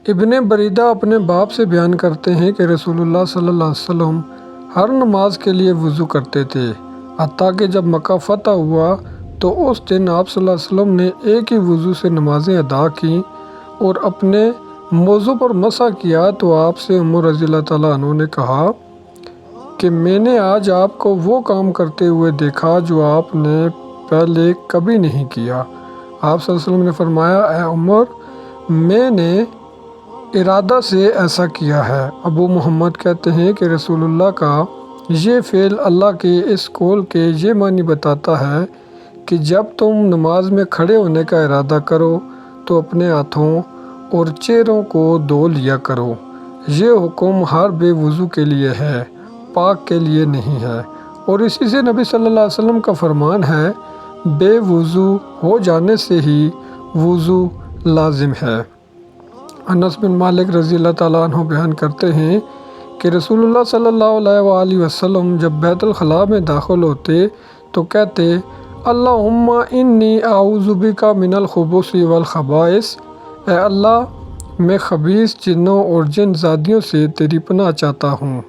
ابن بریدہ اپنے باپ سے بیان کرتے ہیں کہ رسول اللہ صلی اللہ علیہ وسلم ہر نماز کے لیے وضو کرتے تھے، حتیٰ کہ جب مکہ فتح ہوا تو اس دن آپ صلی اللہ علیہ وسلم نے ایک ہی وضو سے نمازیں ادا کیں اور اپنے موضوع پر مسح کیا تو آپ سے عمر رضی اللہ تعالیٰ عنہ نے کہا کہ میں نے آج آپ کو وہ کام کرتے ہوئے دیکھا جو آپ نے پہلے کبھی نہیں کیا۔ آپ صلی اللہ علیہ وسلم نے فرمایا، اے عمر، میں نے ارادہ سے ایسا کیا ہے۔ ابو محمد کہتے ہیں کہ رسول اللہ کا یہ فعل اللہ کے اس قول کے یہ معنی بتاتا ہے کہ جب تم نماز میں کھڑے ہونے کا ارادہ کرو تو اپنے ہاتھوں اور چہروں کو دھو لیا کرو۔ یہ حکم ہر بے وضو کے لیے ہے، پاک کے لیے نہیں ہے، اور اسی سے نبی صلی اللہ علیہ وسلم کا فرمان ہے، بے وضو ہو جانے سے ہی وضو لازم ہے۔ انس بن مالک رضی اللہ تعالیٰ عنہ بیان کرتے ہیں کہ رسول اللہ صلی اللہ علیہ وآلہ وسلم جب بیت الخلاء میں داخل ہوتے تو کہتے، اللہم انی اعوذ بک من الخبث والخبائث، اے اللہ میں خبیث جنوں اور جن زادیوں سے تیری پناہ چاہتا ہوں۔